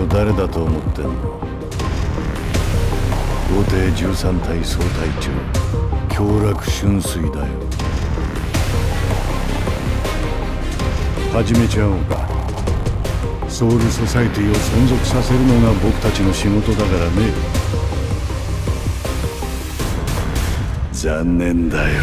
を誰だと思ってんの。後手13体総隊長、京楽春水だよ。始めちゃおうか。ソウルソサエティを存続させるのが僕たちの仕事だからね。残念だよ。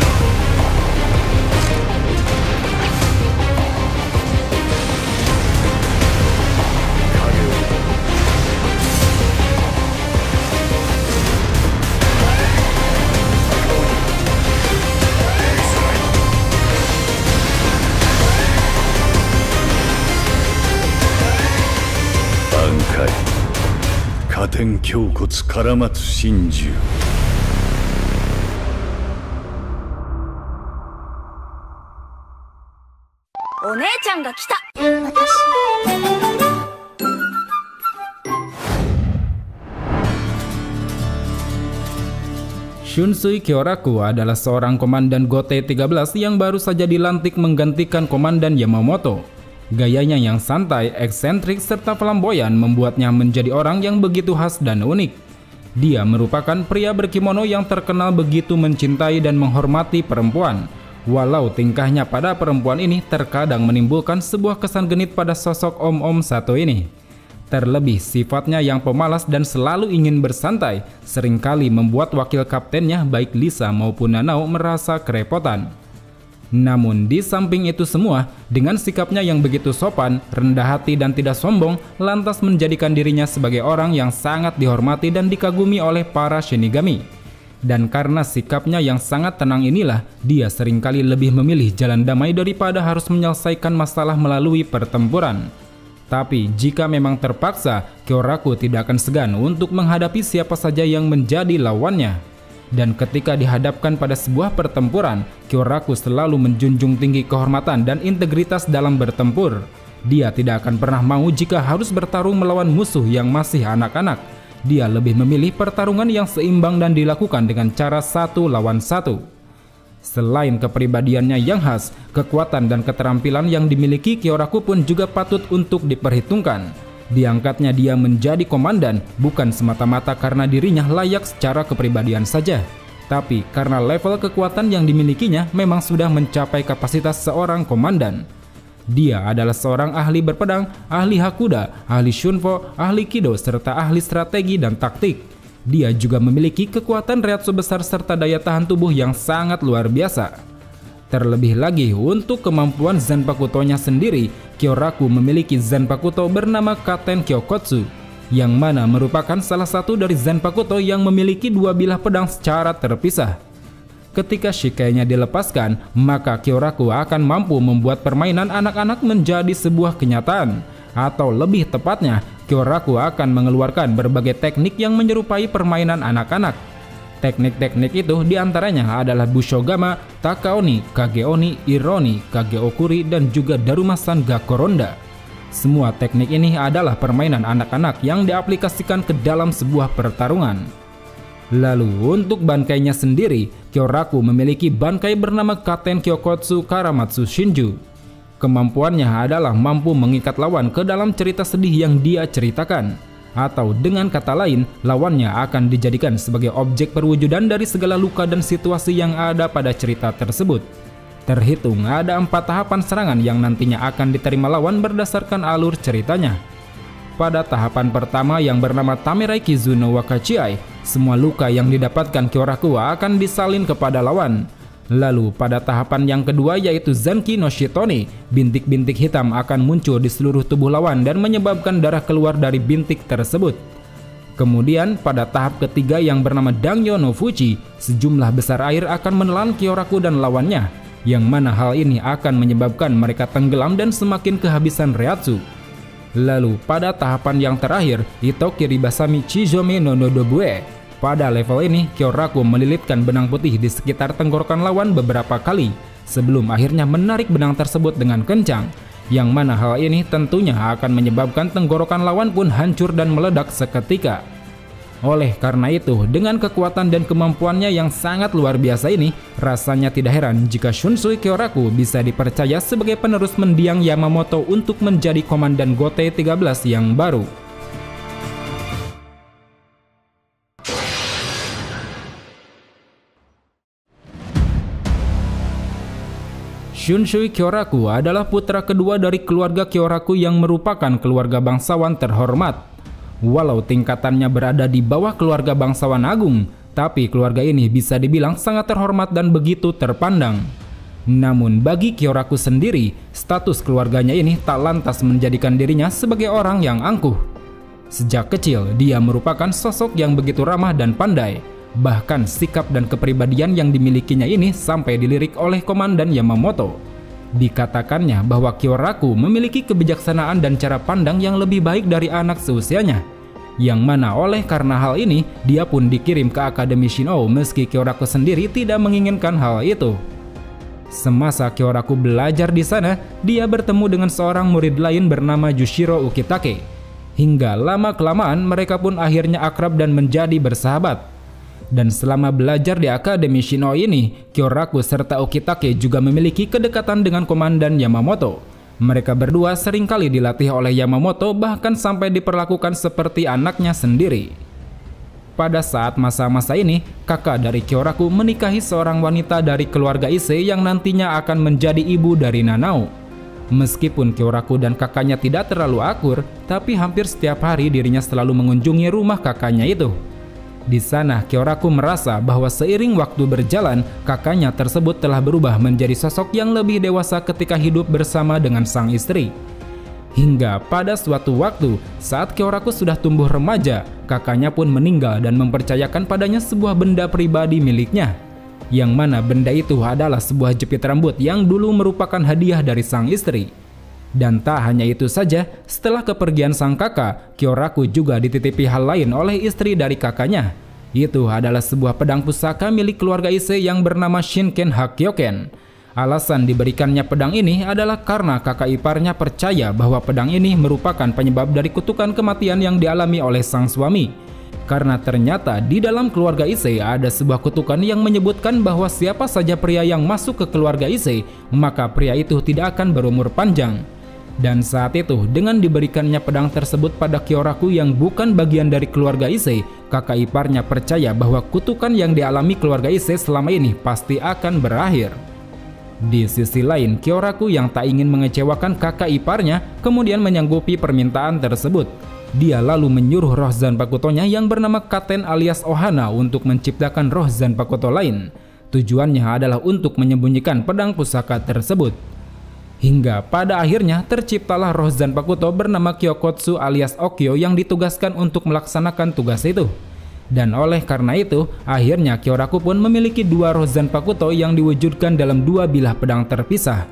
加点胸骨唐松真珠。お姉ちゃんが来た。Shunsui Kyoraku adalah seorang komandan Gote 13 yang baru saja dilantik menggantikan komandan Yamamoto. Gayanya yang santai, eksentrik, serta flamboyan membuatnya menjadi orang yang begitu khas dan unik. Dia merupakan pria berkimono yang terkenal begitu mencintai dan menghormati perempuan. Walau tingkahnya pada perempuan ini terkadang menimbulkan sebuah kesan genit pada sosok om-om satu ini. Terlebih sifatnya yang pemalas dan selalu ingin bersantai, seringkali membuat wakil kaptennya baik Lisa maupun Nanao merasa kerepotan. Namun di samping itu semua, dengan sikapnya yang begitu sopan, rendah hati dan tidak sombong, lantas menjadikan dirinya sebagai orang yang sangat dihormati dan dikagumi oleh para Shinigami. Dan karena sikapnya yang sangat tenang inilah, dia seringkali lebih memilih jalan damai daripada harus menyelesaikan masalah melalui pertempuran. Tapi jika memang terpaksa, Kyoraku tidak akan segan untuk menghadapi siapa saja yang menjadi lawannya. Dan ketika dihadapkan pada sebuah pertempuran, Kyoraku selalu menjunjung tinggi kehormatan dan integritas dalam bertempur. Dia tidak akan pernah mau jika harus bertarung melawan musuh yang masih anak-anak. Dia lebih memilih pertarungan yang seimbang dan dilakukan dengan cara 1 lawan 1. Selain kepribadiannya yang khas, kekuatan dan keterampilan yang dimiliki Kyoraku pun juga patut untuk diperhitungkan. Diangkatnya dia menjadi komandan bukan semata-mata karena dirinya layak secara kepribadian saja, tapi karena level kekuatan yang dimilikinya memang sudah mencapai kapasitas seorang komandan. Dia adalah seorang ahli berpedang, ahli hakuda, ahli shunfo, ahli kido, serta ahli strategi dan taktik. Dia juga memiliki kekuatan reatsu besar serta daya tahan tubuh yang sangat luar biasa. Terlebih lagi untuk kemampuan Zanpakuto-nya sendiri, Kyoraku memiliki Zanpakuto bernama Katen Kyokotsu, yang mana merupakan salah satu dari Zanpakuto yang memiliki 2 bilah pedang secara terpisah. Ketika Shikainya dilepaskan, maka Kyoraku akan mampu membuat permainan anak-anak menjadi sebuah kenyataan. Atau lebih tepatnya, Kyoraku akan mengeluarkan berbagai teknik yang menyerupai permainan anak-anak. Teknik-teknik itu diantaranya adalah Bushogama, Takaoni, Kageoni, Ironi, Kageokuri, dan juga Darumasan Gakoronda. Semua teknik ini adalah permainan anak-anak yang diaplikasikan ke dalam sebuah pertarungan. Lalu untuk bankainya sendiri, Kyoraku memiliki bangkai bernama Katen Kyokotsu Karamatsu Shinju. Kemampuannya adalah mampu mengikat lawan ke dalam cerita sedih yang dia ceritakan. Atau dengan kata lain, lawannya akan dijadikan sebagai objek perwujudan dari segala luka dan situasi yang ada pada cerita tersebut. Terhitung ada 4 tahapan serangan yang nantinya akan diterima lawan berdasarkan alur ceritanya. Pada tahapan pertama yang bernama Tamerai Kizu no Wakachiai, semua luka yang didapatkan Kyoraku akan disalin kepada lawan. Lalu pada tahapan yang kedua yaitu Zanki no Shitoni, bintik-bintik hitam akan muncul di seluruh tubuh lawan dan menyebabkan darah keluar dari bintik tersebut. Kemudian pada tahap ketiga yang bernama Dangyo no Fuchi, sejumlah besar air akan menelan Kyoraku dan lawannya, yang mana hal ini akan menyebabkan mereka tenggelam dan semakin kehabisan reatsu. Lalu pada tahapan yang terakhir, Itoki Ribasami Chizome no Nodobue. Pada level ini, Kyoraku melilitkan benang putih di sekitar tenggorokan lawan beberapa kali, sebelum akhirnya menarik benang tersebut dengan kencang, yang mana hal ini tentunya akan menyebabkan tenggorokan lawan pun hancur dan meledak seketika. Oleh karena itu, dengan kekuatan dan kemampuannya yang sangat luar biasa ini, rasanya tidak heran jika Shunsui Kyoraku bisa dipercaya sebagai penerus mendiang Yamamoto untuk menjadi komandan Gote 13 yang baru. Shunshui Kyoraku adalah putra kedua dari keluarga Kyoraku yang merupakan keluarga bangsawan terhormat. Walau tingkatannya berada di bawah keluarga bangsawan agung, tapi keluarga ini bisa dibilang sangat terhormat dan begitu terpandang. Namun bagi Kyoraku sendiri, status keluarganya ini tak lantas menjadikan dirinya sebagai orang yang angkuh. Sejak kecil, dia merupakan sosok yang begitu ramah dan pandai. Bahkan sikap dan kepribadian yang dimilikinya ini sampai dilirik oleh Komandan Yamamoto. Dikatakannya bahwa Kyoraku memiliki kebijaksanaan dan cara pandang yang lebih baik dari anak seusianya. Yang mana oleh karena hal ini, dia pun dikirim ke Akademi Shin'ou meski Kyoraku sendiri tidak menginginkan hal itu. Semasa Kyoraku belajar di sana, dia bertemu dengan seorang murid lain bernama Jushiro Ukitake. Hingga lama-kelamaan mereka pun akhirnya akrab dan menjadi bersahabat. Dan selama belajar di Akademi Shin'ou ini, Kyoraku serta Ukitake juga memiliki kedekatan dengan Komandan Yamamoto. Mereka berdua seringkali dilatih oleh Yamamoto, bahkan sampai diperlakukan seperti anaknya sendiri. Pada saat masa-masa ini, kakak dari Kyoraku menikahi seorang wanita dari keluarga Ise yang nantinya akan menjadi ibu dari Nanao. Meskipun Kyoraku dan kakaknya tidak terlalu akur, tapi hampir setiap hari dirinya selalu mengunjungi rumah kakaknya itu. Di sana, Kyoraku merasa bahwa seiring waktu berjalan, kakaknya tersebut telah berubah menjadi sosok yang lebih dewasa ketika hidup bersama dengan sang istri. Hingga pada suatu waktu, saat Kyoraku sudah tumbuh remaja, kakaknya pun meninggal dan mempercayakan padanya sebuah benda pribadi miliknya. Yang mana benda itu adalah sebuah jepit rambut yang dulu merupakan hadiah dari sang istri. Dan tak hanya itu saja, setelah kepergian sang kakak, Kyoraku juga dititipi hal lain oleh istri dari kakaknya. Itu adalah sebuah pedang pusaka milik keluarga Ise yang bernama Shinken Hakyoken. Alasan diberikannya pedang ini adalah karena kakak iparnya percaya bahwa pedang ini merupakan penyebab dari kutukan kematian yang dialami oleh sang suami. Karena ternyata di dalam keluarga Ise ada sebuah kutukan yang menyebutkan bahwa siapa saja pria yang masuk ke keluarga Ise, maka pria itu tidak akan berumur panjang. Dan saat itu, dengan diberikannya pedang tersebut pada Kyoraku yang bukan bagian dari keluarga Ise, kakak iparnya percaya bahwa kutukan yang dialami keluarga Ise selama ini pasti akan berakhir. Di sisi lain, Kyoraku yang tak ingin mengecewakan kakak iparnya kemudian menyanggupi permintaan tersebut. Dia lalu menyuruh roh Zanpakutonya yang bernama Katen alias Ohana untuk menciptakan roh Zanpakuto lain. Tujuannya adalah untuk menyembunyikan pedang pusaka tersebut. Hingga pada akhirnya terciptalah roh Zanpakuto bernama Kyokotsu alias Okyo yang ditugaskan untuk melaksanakan tugas itu. Dan oleh karena itu, akhirnya Kyoraku pun memiliki dua roh Zanpakuto yang diwujudkan dalam dua bilah pedang terpisah.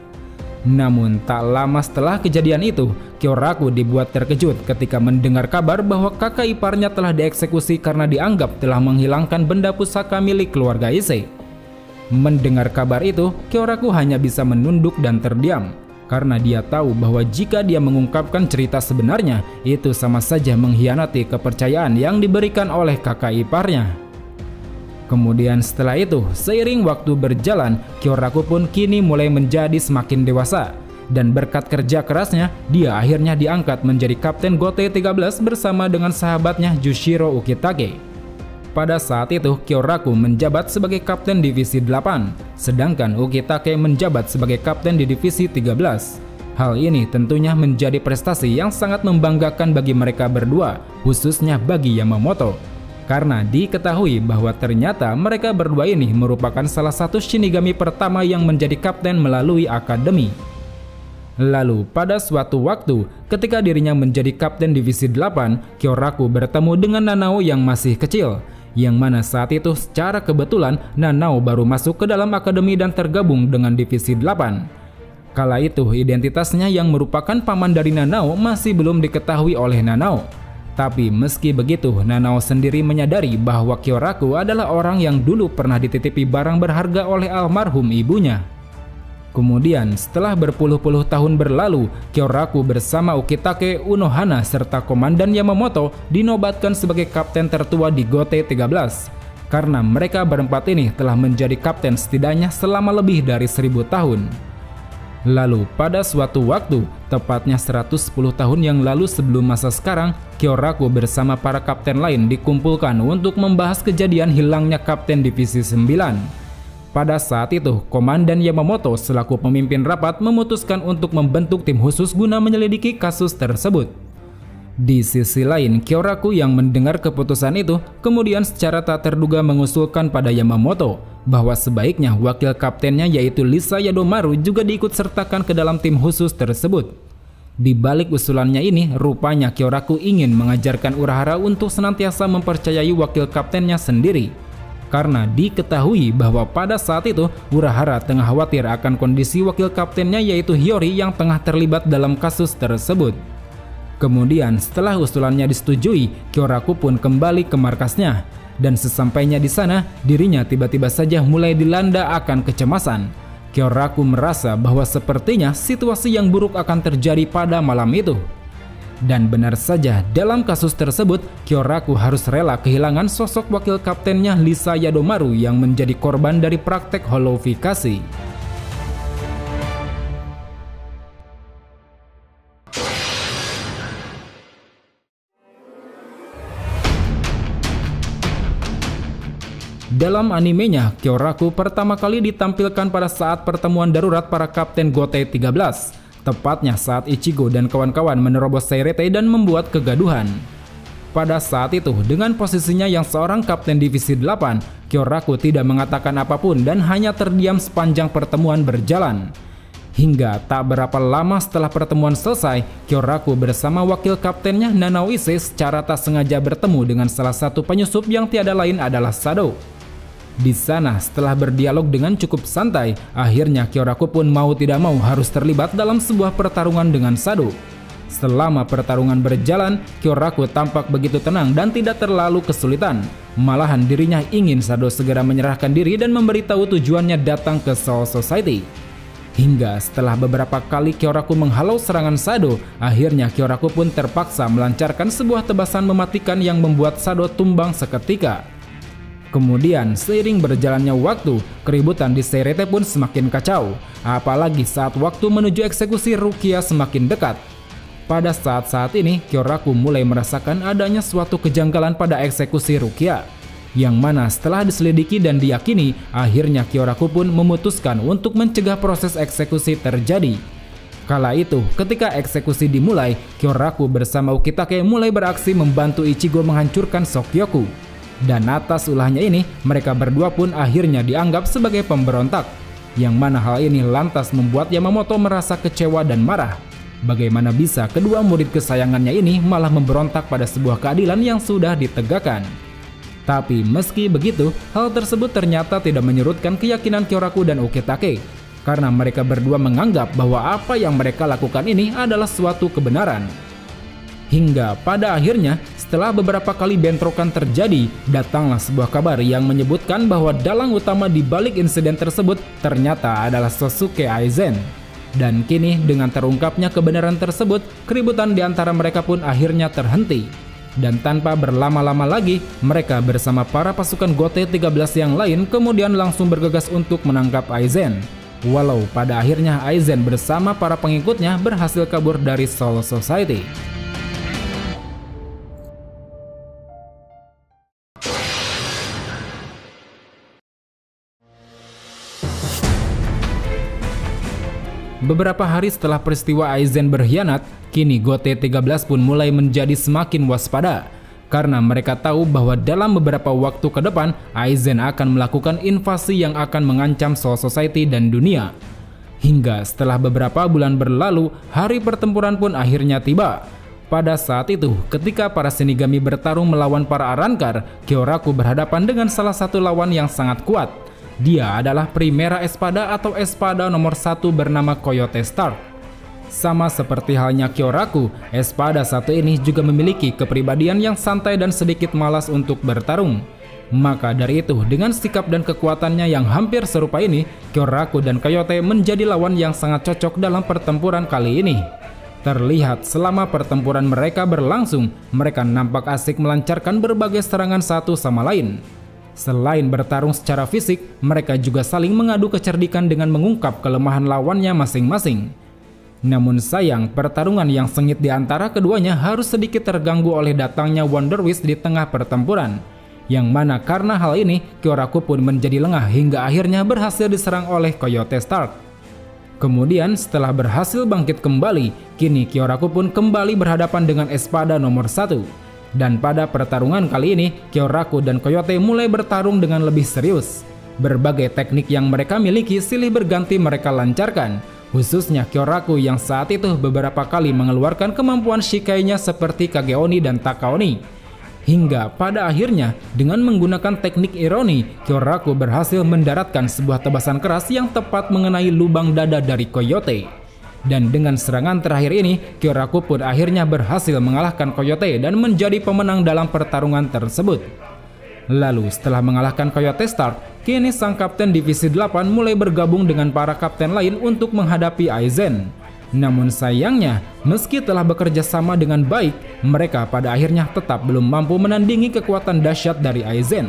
Namun tak lama setelah kejadian itu, Kyoraku dibuat terkejut ketika mendengar kabar bahwa kakak iparnya telah dieksekusi karena dianggap telah menghilangkan benda pusaka milik keluarga Ise. Mendengar kabar itu, Kyoraku hanya bisa menunduk dan terdiam, karena dia tahu bahwa jika dia mengungkapkan cerita sebenarnya, itu sama saja mengkhianati kepercayaan yang diberikan oleh kakak iparnya. Kemudian setelah itu, seiring waktu berjalan, Kyoraku pun kini mulai menjadi semakin dewasa. Dan berkat kerja kerasnya, dia akhirnya diangkat menjadi Kapten Gote 13 bersama dengan sahabatnya Jushiro Ukitake. Pada saat itu, Kyoraku menjabat sebagai Kapten Divisi 8, sedangkan Ukitake menjabat sebagai Kapten di Divisi 13. Hal ini tentunya menjadi prestasi yang sangat membanggakan bagi mereka berdua, khususnya bagi Yamamoto. Karena diketahui bahwa ternyata mereka berdua ini merupakan salah satu Shinigami pertama yang menjadi kapten melalui akademi. Lalu pada suatu waktu, ketika dirinya menjadi Kapten Divisi 8, Kyoraku bertemu dengan Nanao yang masih kecil. Yang mana saat itu secara kebetulan Nanao baru masuk ke dalam akademi dan tergabung dengan Divisi 8. Kala itu identitasnya yang merupakan paman dari Nanao masih belum diketahui oleh Nanao. Tapi meski begitu, Nanao sendiri menyadari bahwa Kyoraku adalah orang yang dulu pernah dititipi barang berharga oleh almarhum ibunya. Kemudian setelah berpuluh-puluh tahun berlalu, Kyoraku bersama Ukitake, Unohana serta Komandan Yamamoto dinobatkan sebagai kapten tertua di Gote 13. Karena mereka berempat ini telah menjadi kapten setidaknya selama lebih dari 1000 tahun. Lalu pada suatu waktu, tepatnya 110 tahun yang lalu sebelum masa sekarang, Kyoraku bersama para kapten lain dikumpulkan untuk membahas kejadian hilangnya Kapten Divisi 9. Pada saat itu, Komandan Yamamoto selaku pemimpin rapat memutuskan untuk membentuk tim khusus guna menyelidiki kasus tersebut. Di sisi lain, Kyoraku yang mendengar keputusan itu kemudian secara tak terduga mengusulkan pada Yamamoto bahwa sebaiknya wakil kaptennya yaitu Lisa Yadomaru juga diikut sertakan ke dalam tim khusus tersebut. Di balik usulannya ini, rupanya Kyoraku ingin mengajarkan Urahara untuk senantiasa mempercayai wakil kaptennya sendiri. Karena diketahui bahwa pada saat itu Urahara tengah khawatir akan kondisi wakil kaptennya yaitu Hiyori yang tengah terlibat dalam kasus tersebut. Kemudian setelah usulannya disetujui, Kyoraku pun kembali ke markasnya. Dan sesampainya di sana, dirinya tiba-tiba saja mulai dilanda akan kecemasan. Kyoraku merasa bahwa sepertinya situasi yang buruk akan terjadi pada malam itu. Dan benar saja, dalam kasus tersebut, Kyoraku harus rela kehilangan sosok wakil kaptennya Lisa Yadomaru yang menjadi korban dari praktek holofikasi. Dalam animenya, Kyoraku pertama kali ditampilkan pada saat pertemuan darurat para kapten Gotei 13. Tepatnya saat Ichigo dan kawan-kawan menerobos Seiretei dan membuat kegaduhan. Pada saat itu, dengan posisinya yang seorang kapten divisi 8, Kyoraku tidak mengatakan apapun dan hanya terdiam sepanjang pertemuan berjalan. Hingga tak berapa lama setelah pertemuan selesai, Kyoraku bersama wakil kaptennya Nanaoise secara tak sengaja bertemu dengan salah satu penyusup yang tiada lain adalah Sado. Di sana, setelah berdialog dengan cukup santai, akhirnya Kyoraku pun mau tidak mau harus terlibat dalam sebuah pertarungan dengan Sado. Selama pertarungan berjalan, Kyoraku tampak begitu tenang dan tidak terlalu kesulitan. Malahan dirinya ingin Sado segera menyerahkan diri dan memberitahu tujuannya datang ke Soul Society. Hingga setelah beberapa kali Kyoraku menghalau serangan Sado, akhirnya Kyoraku pun terpaksa melancarkan sebuah tebasan mematikan yang membuat Sado tumbang seketika. Kemudian, seiring berjalannya waktu, keributan di Seiretei pun semakin kacau, apalagi saat waktu menuju eksekusi Rukia semakin dekat. Pada saat-saat ini, Kyoraku mulai merasakan adanya suatu kejanggalan pada eksekusi Rukia, yang mana setelah diselidiki dan diyakini, akhirnya Kyoraku pun memutuskan untuk mencegah proses eksekusi terjadi. Kala itu, ketika eksekusi dimulai, Kyoraku bersama Ukitake mulai beraksi membantu Ichigo menghancurkan Sokyoku. Dan atas ulahnya ini, mereka berdua pun akhirnya dianggap sebagai pemberontak, yang mana hal ini lantas membuat Yamamoto merasa kecewa dan marah. Bagaimana bisa kedua murid kesayangannya ini malah memberontak pada sebuah keadilan yang sudah ditegakkan? Tapi meski begitu, hal tersebut ternyata tidak menyurutkan keyakinan Kyoraku dan Ukitake, karena mereka berdua menganggap bahwa apa yang mereka lakukan ini adalah suatu kebenaran. Hingga pada akhirnya, setelah beberapa kali bentrokan terjadi, datanglah sebuah kabar yang menyebutkan bahwa dalang utama di balik insiden tersebut ternyata adalah Sosuke Aizen. Dan kini dengan terungkapnya kebenaran tersebut, keributan di antara mereka pun akhirnya terhenti. Dan tanpa berlama-lama lagi, mereka bersama para pasukan Gotei 13 yang lain kemudian langsung bergegas untuk menangkap Aizen. Walau pada akhirnya Aizen bersama para pengikutnya berhasil kabur dari Soul Society. Beberapa hari setelah peristiwa Aizen berkhianat, kini Gotei 13 pun mulai menjadi semakin waspada. Karena mereka tahu bahwa dalam beberapa waktu ke depan, Aizen akan melakukan invasi yang akan mengancam Soul Society dan dunia. Hingga setelah beberapa bulan berlalu, hari pertempuran pun akhirnya tiba. Pada saat itu, ketika para Shinigami bertarung melawan para Arrancar, Kyoraku berhadapan dengan salah satu lawan yang sangat kuat. Dia adalah Primera Espada atau Espada nomor 1 bernama Coyote Stark. Sama seperti halnya Kyoraku, Espada satu ini juga memiliki kepribadian yang santai dan sedikit malas untuk bertarung. Maka dari itu, dengan sikap dan kekuatannya yang hampir serupa ini, Kyoraku dan Coyote menjadi lawan yang sangat cocok dalam pertempuran kali ini. Terlihat selama pertempuran mereka berlangsung, mereka nampak asik melancarkan berbagai serangan satu sama lain. Selain bertarung secara fisik, mereka juga saling mengadu kecerdikan dengan mengungkap kelemahan lawannya masing-masing. Namun sayang, pertarungan yang sengit di antara keduanya harus sedikit terganggu oleh datangnya Wonder Wish di tengah pertempuran. Yang mana karena hal ini, Kyoraku pun menjadi lengah hingga akhirnya berhasil diserang oleh Coyote Stark. Kemudian setelah berhasil bangkit kembali, kini Kyoraku pun kembali berhadapan dengan Espada nomor 1. Dan pada pertarungan kali ini, Kyoraku dan Coyote mulai bertarung dengan lebih serius. Berbagai teknik yang mereka miliki silih berganti mereka lancarkan, khususnya Kyoraku yang saat itu beberapa kali mengeluarkan kemampuan Shikai-nya seperti Kageoni dan Takaoni. Hingga pada akhirnya, dengan menggunakan teknik ironi, Kyoraku berhasil mendaratkan sebuah tebasan keras yang tepat mengenai lubang dada dari Coyote. Dan dengan serangan terakhir ini, Kyoraku pun akhirnya berhasil mengalahkan Coyote dan menjadi pemenang dalam pertarungan tersebut. Lalu setelah mengalahkan Coyote Stark, kini sang kapten divisi 8 mulai bergabung dengan para kapten lain untuk menghadapi Aizen. Namun sayangnya, meski telah bekerja sama dengan baik, mereka pada akhirnya tetap belum mampu menandingi kekuatan dahsyat dari Aizen.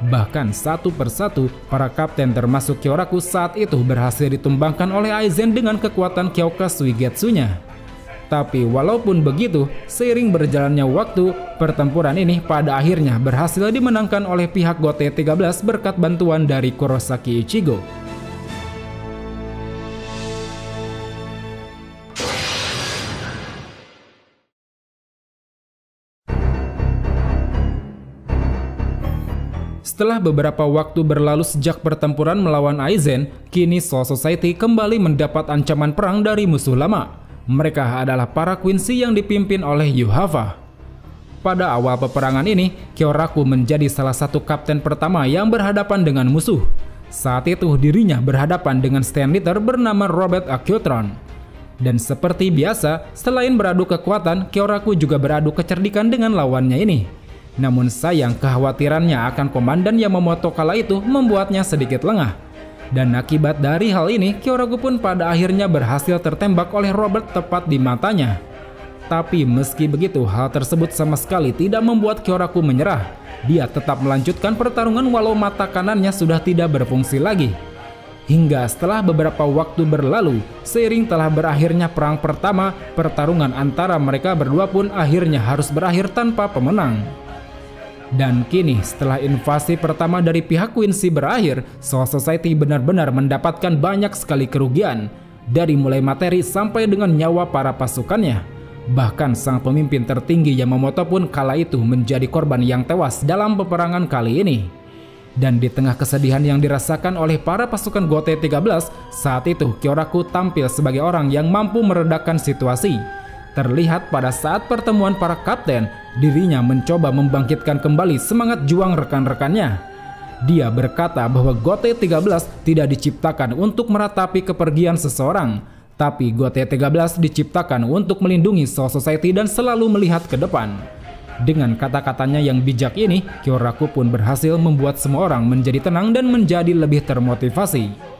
Bahkan satu persatu, para kapten termasuk Kyoraku saat itu berhasil ditumbangkan oleh Aizen dengan kekuatan Kyoka Suigetsu-nya. Tapi walaupun begitu, seiring berjalannya waktu, pertempuran ini pada akhirnya berhasil dimenangkan oleh pihak Gote 13 berkat bantuan dari Kurosaki Ichigo. Setelah beberapa waktu berlalu sejak pertempuran melawan Aizen, kini Soul Society kembali mendapat ancaman perang dari musuh lama. Mereka adalah para Quincy yang dipimpin oleh Yuhava. Pada awal peperangan ini, Kyoraku menjadi salah satu kapten pertama yang berhadapan dengan musuh. Saat itu dirinya berhadapan dengan stand leader bernama Robert Acutron. Dan seperti biasa, selain beradu kekuatan, Kyoraku juga beradu kecerdikan dengan lawannya ini. Namun sayang, kekhawatirannya akan Komandan Yamamoto kala itu membuatnya sedikit lengah. Dan akibat dari hal ini, Kyoraku pun pada akhirnya berhasil tertembak oleh Robert tepat di matanya. Tapi meski begitu, hal tersebut sama sekali tidak membuat Kyoraku menyerah. Dia tetap melanjutkan pertarungan walau mata kanannya sudah tidak berfungsi lagi. Hingga setelah beberapa waktu berlalu, seiring telah berakhirnya perang pertama, pertarungan antara mereka berdua pun akhirnya harus berakhir tanpa pemenang. Dan kini setelah invasi pertama dari pihak Quincy berakhir, Soul Society benar-benar mendapatkan banyak sekali kerugian, dari mulai materi sampai dengan nyawa para pasukannya. Bahkan sang pemimpin tertinggi Yamamoto pun kala itu menjadi korban yang tewas dalam peperangan kali ini. Dan di tengah kesedihan yang dirasakan oleh para pasukan Gote 13, saat itu Kyoraku tampil sebagai orang yang mampu meredakan situasi. Terlihat pada saat pertemuan para kapten, dirinya mencoba membangkitkan kembali semangat juang rekan-rekannya. Dia berkata bahwa Gote 13 tidak diciptakan untuk meratapi kepergian seseorang, tapi Gote 13 diciptakan untuk melindungi Soul Society dan selalu melihat ke depan. Dengan kata-katanya yang bijak ini, Kyoraku pun berhasil membuat semua orang menjadi tenang dan menjadi lebih termotivasi.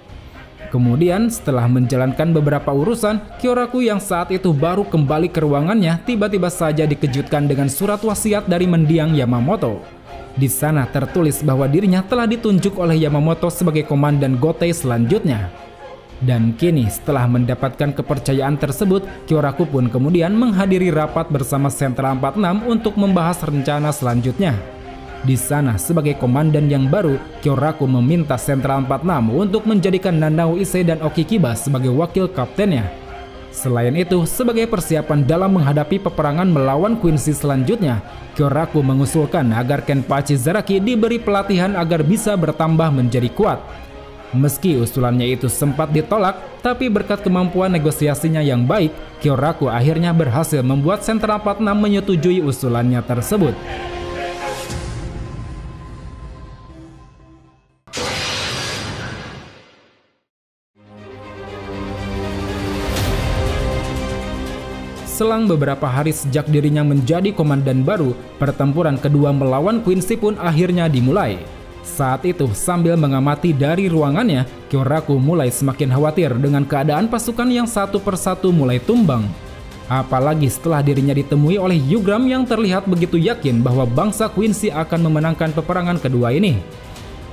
Kemudian setelah menjalankan beberapa urusan, Kyoraku yang saat itu baru kembali ke ruangannya tiba-tiba saja dikejutkan dengan surat wasiat dari mendiang Yamamoto. Di sana tertulis bahwa dirinya telah ditunjuk oleh Yamamoto sebagai komandan Gote selanjutnya. Dan kini setelah mendapatkan kepercayaan tersebut, Kyoraku pun kemudian menghadiri rapat bersama Sentral 46 untuk membahas rencana selanjutnya. Di sana sebagai komandan yang baru, Kyoraku meminta Sentral 46 untuk menjadikan Nanao Ise dan Okikiba sebagai wakil kaptennya. Selain itu, sebagai persiapan dalam menghadapi peperangan melawan Quincy selanjutnya, Kyoraku mengusulkan agar Kenpachi Zaraki diberi pelatihan agar bisa bertambah menjadi kuat. Meski usulannya itu sempat ditolak, tapi berkat kemampuan negosiasinya yang baik, Kyoraku akhirnya berhasil membuat Sentral 46 menyetujui usulannya tersebut. Selang beberapa hari sejak dirinya menjadi komandan baru, pertempuran kedua melawan Quincy pun akhirnya dimulai. Saat itu, sambil mengamati dari ruangannya, Kyoraku mulai semakin khawatir dengan keadaan pasukan yang satu persatu mulai tumbang. Apalagi setelah dirinya ditemui oleh Yugram yang terlihat begitu yakin bahwa bangsa Quincy akan memenangkan peperangan kedua ini.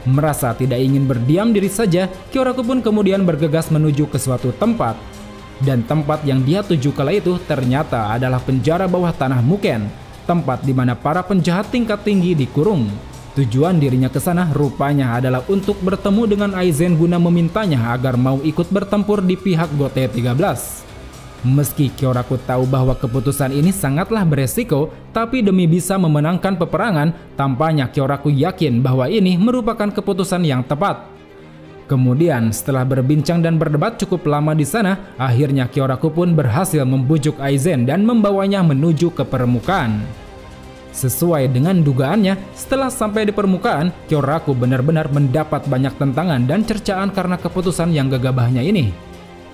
Merasa tidak ingin berdiam diri saja, Kyoraku pun kemudian bergegas menuju ke suatu tempat. Dan tempat yang dia tuju kala itu ternyata adalah penjara bawah tanah Muken, tempat di mana para penjahat tingkat tinggi dikurung. Tujuan dirinya ke sana rupanya adalah untuk bertemu dengan Aizen guna memintanya agar mau ikut bertempur di pihak Gote 13. Meski Kyoraku tahu bahwa keputusan ini sangatlah beresiko, tapi demi bisa memenangkan peperangan, tampaknya Kyoraku yakin bahwa ini merupakan keputusan yang tepat. Kemudian setelah berbincang dan berdebat cukup lama di sana, akhirnya Kyoraku pun berhasil membujuk Aizen dan membawanya menuju ke permukaan. Sesuai dengan dugaannya, setelah sampai di permukaan, Kyoraku benar-benar mendapat banyak tentangan dan cercaan karena keputusan yang gegabahnya ini.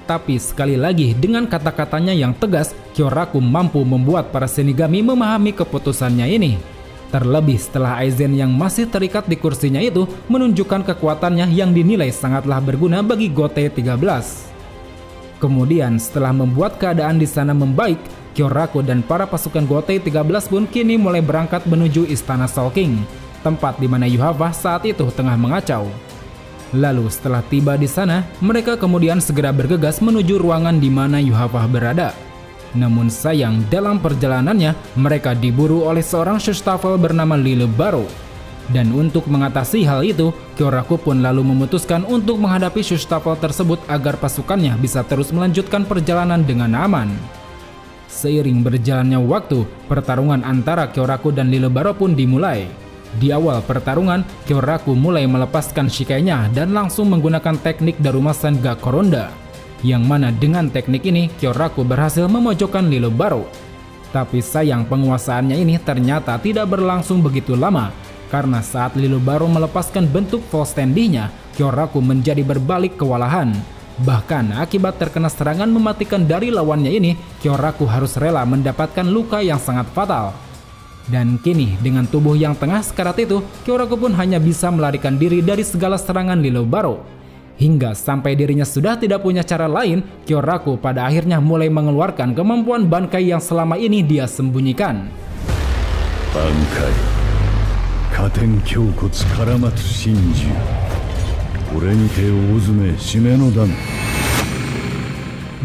Tapi sekali lagi dengan kata-katanya yang tegas, Kyoraku mampu membuat para Shinigami memahami keputusannya ini. Terlebih setelah Aizen yang masih terikat di kursinya itu menunjukkan kekuatannya yang dinilai sangatlah berguna bagi Gote 13. Kemudian setelah membuat keadaan di sana membaik, Kyoraku dan para pasukan Gote 13 pun kini mulai berangkat menuju Istana Soul King, tempat di mana Yuhava saat itu tengah mengacau. Lalu setelah tiba di sana, mereka kemudian segera bergegas menuju ruangan di mana Yuhava berada. Namun sayang, dalam perjalanannya mereka diburu oleh seorang Shustaffle bernama Lille Baro. Dan untuk mengatasi hal itu, Kyoraku pun lalu memutuskan untuk menghadapi Shustaffle tersebut agar pasukannya bisa terus melanjutkan perjalanan dengan aman. Seiring berjalannya waktu, pertarungan antara Kyoraku dan Lille Baro pun dimulai. Di awal pertarungan, Kyoraku mulai melepaskan shikainya dan langsung menggunakan teknik Darumasan Gakoronda, yang mana dengan teknik ini Kyoraku berhasil memojokkan Lille Baro. Tapi sayang, penguasaannya ini ternyata tidak berlangsung begitu lama, karena saat Lille Baro melepaskan bentuk full standing-nya, Kyoraku menjadi berbalik kewalahan. Bahkan akibat terkena serangan mematikan dari lawannya ini, Kyoraku harus rela mendapatkan luka yang sangat fatal. Dan kini dengan tubuh yang tengah sekarat itu, Kyoraku pun hanya bisa melarikan diri dari segala serangan Lille Baro. Hingga sampai dirinya sudah tidak punya cara lain, Kyoraku pada akhirnya mulai mengeluarkan kemampuan Bankai yang selama ini dia sembunyikan. Bankai Katen Kyokotsu Karamatsu Shinju Ore ni te ouzume shime no dan.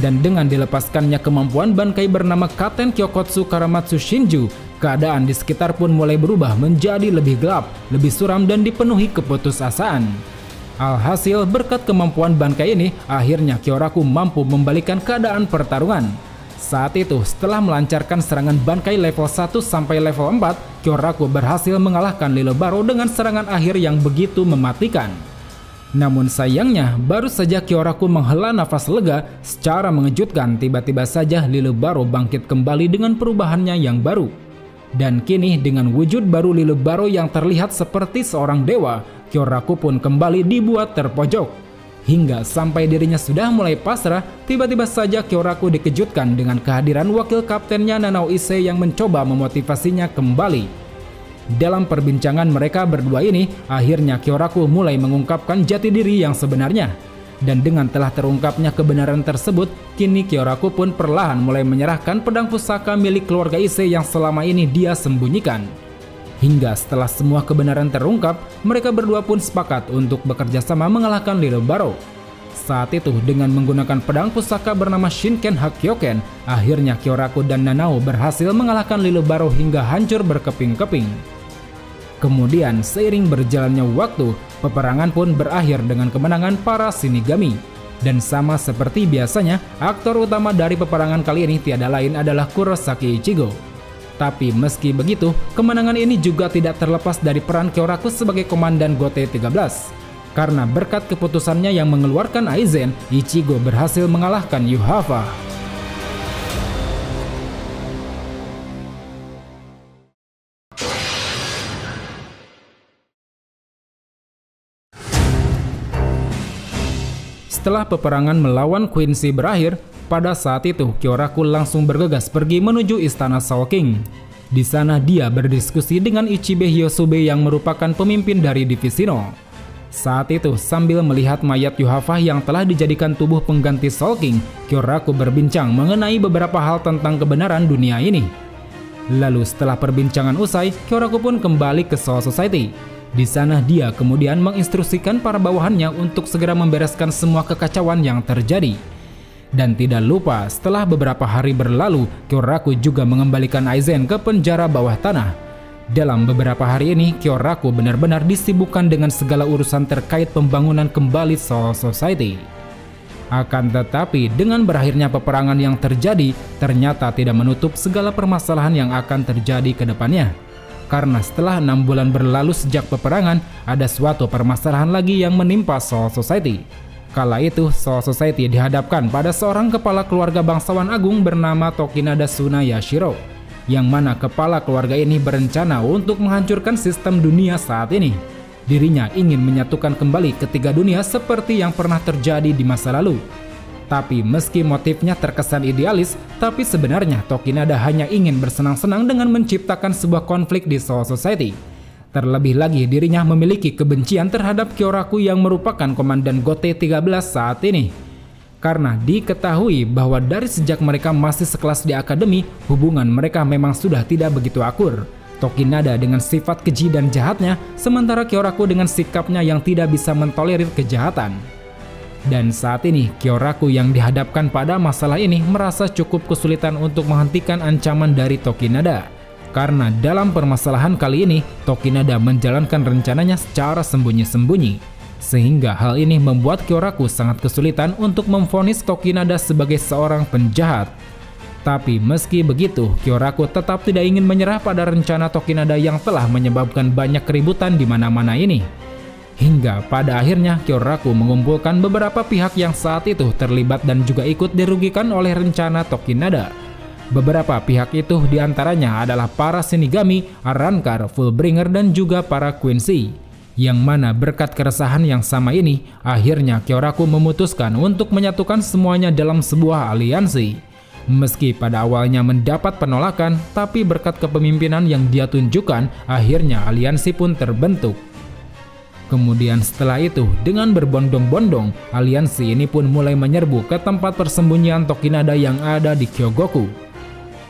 Dan dengan dilepaskannya kemampuan Bankai bernama Katen Kyokotsu Karamatsu Shinju, keadaan di sekitar pun mulai berubah menjadi lebih gelap, lebih suram dan dipenuhi keputusasaan. Alhasil berkat kemampuan Bankai ini, akhirnya Kyoraku mampu membalikkan keadaan pertarungan. Saat itu setelah melancarkan serangan Bankai level 1 sampai level 4, Kyoraku berhasil mengalahkan Lille Baro dengan serangan akhir yang begitu mematikan. Namun sayangnya, baru saja Kyoraku menghela nafas lega, secara mengejutkan tiba-tiba saja Lille Baro bangkit kembali dengan perubahannya yang baru. Dan kini dengan wujud baru Lille Baro yang terlihat seperti seorang dewa, Kyoraku pun kembali dibuat terpojok. Hingga sampai dirinya sudah mulai pasrah, tiba-tiba saja Kyoraku dikejutkan dengan kehadiran wakil kaptennya Nanao Ise yang mencoba memotivasinya kembali. Dalam perbincangan mereka berdua ini, akhirnya Kyoraku mulai mengungkapkan jati diri yang sebenarnya. Dan dengan telah terungkapnya kebenaran tersebut, kini Kyoraku pun perlahan mulai menyerahkan pedang pusaka milik keluarga Ise yang selama ini dia sembunyikan. Hingga setelah semua kebenaran terungkap, mereka berdua pun sepakat untuk bekerja sama mengalahkan Lille Baro. Saat itu dengan menggunakan pedang pusaka bernama Shinken Hakyoken, akhirnya Kyoraku dan Nanao berhasil mengalahkan Lille Baro hingga hancur berkeping-keping. Kemudian seiring berjalannya waktu, peperangan pun berakhir dengan kemenangan para Shinigami. Dan sama seperti biasanya, aktor utama dari peperangan kali ini tiada lain adalah Kurosaki Ichigo. Tapi meski begitu, kemenangan ini juga tidak terlepas dari peran Kyoraku sebagai komandan Gote 13. Karena berkat keputusannya yang mengeluarkan Aizen, Ichigo berhasil mengalahkan Yuhava. Setelah peperangan melawan Quincy berakhir, pada saat itu Kyoraku langsung bergegas pergi menuju Istana Soul King. Di sana dia berdiskusi dengan Ichibe Hyosobe yang merupakan pemimpin dari divisi No. Saat itu sambil melihat mayat Yuhava yang telah dijadikan tubuh pengganti Soul King, Kyoraku berbincang mengenai beberapa hal tentang kebenaran dunia ini. Lalu setelah perbincangan usai, Kyoraku pun kembali ke Soul Society. Di sana dia kemudian menginstruksikan para bawahannya untuk segera membereskan semua kekacauan yang terjadi. Dan tidak lupa, setelah beberapa hari berlalu, Kyoraku juga mengembalikan Aizen ke penjara bawah tanah. Dalam beberapa hari ini, Kyoraku benar-benar disibukkan dengan segala urusan terkait pembangunan kembali Soul Society. Akan tetapi, dengan berakhirnya peperangan yang terjadi, ternyata tidak menutup segala permasalahan yang akan terjadi ke depannya. Karena setelah 6 bulan berlalu sejak peperangan, ada suatu permasalahan lagi yang menimpa Soul Society. Kala itu, Soul Society dihadapkan pada seorang kepala keluarga bangsawan agung bernama Tokinada Tsunayashiro, yang mana kepala keluarga ini berencana untuk menghancurkan sistem dunia saat ini. Dirinya ingin menyatukan kembali ketiga dunia seperti yang pernah terjadi di masa lalu. Tapi meski motifnya terkesan idealis, tapi sebenarnya Tokinada hanya ingin bersenang-senang dengan menciptakan sebuah konflik di Soul Society. Terlebih lagi dirinya memiliki kebencian terhadap Kyoraku yang merupakan komandan Gote 13 saat ini. Karena diketahui bahwa dari sejak mereka masih sekelas di akademi, hubungan mereka memang sudah tidak begitu akur. Tokinada dengan sifat keji dan jahatnya, sementara Kyoraku dengan sikapnya yang tidak bisa mentolerir kejahatan. Dan saat ini, Kyoraku yang dihadapkan pada masalah ini merasa cukup kesulitan untuk menghentikan ancaman dari Tokinada. Karena dalam permasalahan kali ini, Tokinada menjalankan rencananya secara sembunyi-sembunyi. Sehingga hal ini membuat Kyoraku sangat kesulitan untuk memvonis Tokinada sebagai seorang penjahat. Tapi meski begitu, Kyoraku tetap tidak ingin menyerah pada rencana Tokinada yang telah menyebabkan banyak keributan di mana-mana ini. Hingga pada akhirnya Kyoraku mengumpulkan beberapa pihak yang saat itu terlibat dan juga ikut dirugikan oleh rencana Tokinada. Beberapa pihak itu diantaranya adalah para Shinigami, Arrancar, Fullbringer, dan juga para Quincy. Yang mana berkat keresahan yang sama ini, akhirnya Kyoraku memutuskan untuk menyatukan semuanya dalam sebuah aliansi. Meski pada awalnya mendapat penolakan, tapi berkat kepemimpinan yang dia tunjukkan, akhirnya aliansi pun terbentuk. Kemudian setelah itu, dengan berbondong-bondong, aliansi ini pun mulai menyerbu ke tempat persembunyian Tokinada yang ada di Kyogoku.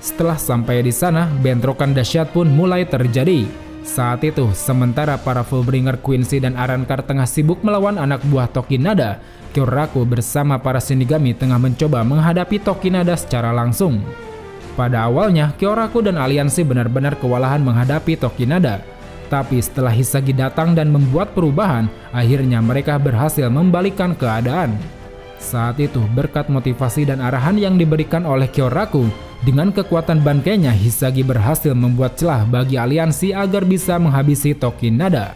Setelah sampai di sana, bentrokan dahsyat pun mulai terjadi. Saat itu, sementara para Fullbringer, Quincy, dan Arrancar tengah sibuk melawan anak buah Tokinada, Kyoraku bersama para Shinigami tengah mencoba menghadapi Tokinada secara langsung. Pada awalnya, Kyoraku dan aliansi benar-benar kewalahan menghadapi Tokinada. Tapi setelah Hisagi datang dan membuat perubahan, akhirnya mereka berhasil membalikkan keadaan. Saat itu, berkat motivasi dan arahan yang diberikan oleh Kyoraku, dengan kekuatan bankainya Hisagi berhasil membuat celah bagi aliansi agar bisa menghabisi Tokinada.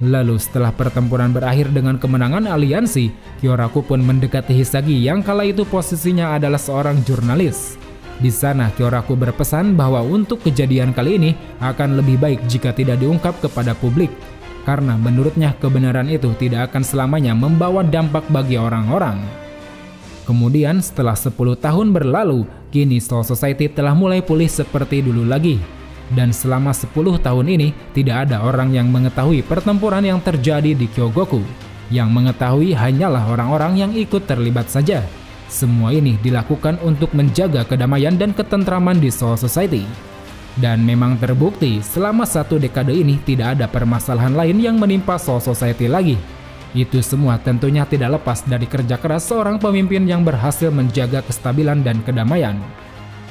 Lalu setelah pertempuran berakhir dengan kemenangan aliansi, Kyoraku pun mendekati Hisagi yang kala itu posisinya adalah seorang jurnalis. Di sana Kyoraku berpesan bahwa untuk kejadian kali ini akan lebih baik jika tidak diungkap kepada publik. Karena menurutnya kebenaran itu tidak akan selamanya membawa dampak bagi orang-orang. Kemudian setelah 10 tahun berlalu, kini Soul Society telah mulai pulih seperti dulu lagi. Dan selama 10 tahun ini, tidak ada orang yang mengetahui pertempuran yang terjadi di Kyogoku. Yang mengetahui hanyalah orang-orang yang ikut terlibat saja. Semua ini dilakukan untuk menjaga kedamaian dan ketentraman di Soul Society. Dan memang terbukti selama 1 dekade ini tidak ada permasalahan lain yang menimpa Soul Society lagi. Itu semua tentunya tidak lepas dari kerja keras seorang pemimpin yang berhasil menjaga kestabilan dan kedamaian.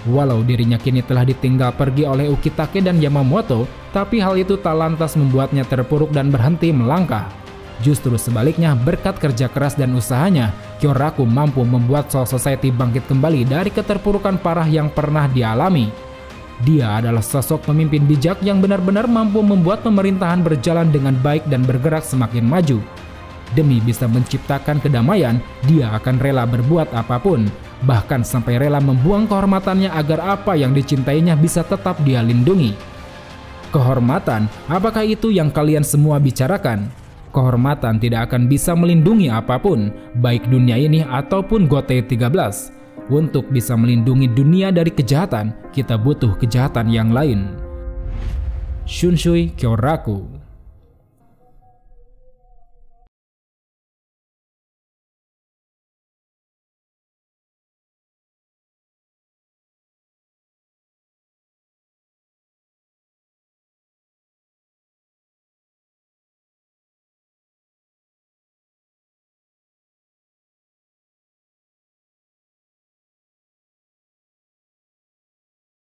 Walau dirinya kini telah ditinggal pergi oleh Ukitake dan Yamamoto, tapi hal itu tak lantas membuatnya terpuruk dan berhenti melangkah. Justru sebaliknya, berkat kerja keras dan usahanya, Kyoraku mampu membuat Soul Society bangkit kembali dari keterpurukan parah yang pernah dialami. Dia adalah sosok pemimpin bijak yang benar-benar mampu membuat pemerintahan berjalan dengan baik dan bergerak semakin maju. Demi bisa menciptakan kedamaian, dia akan rela berbuat apapun, bahkan sampai rela membuang kehormatannya agar apa yang dicintainya bisa tetap dia lindungi. Kehormatan, apakah itu yang kalian semua bicarakan? Kehormatan tidak akan bisa melindungi apapun, baik dunia ini ataupun Gote 13. Untuk bisa melindungi dunia dari kejahatan, kita butuh kejahatan yang lain. Shunshui Kyoraku.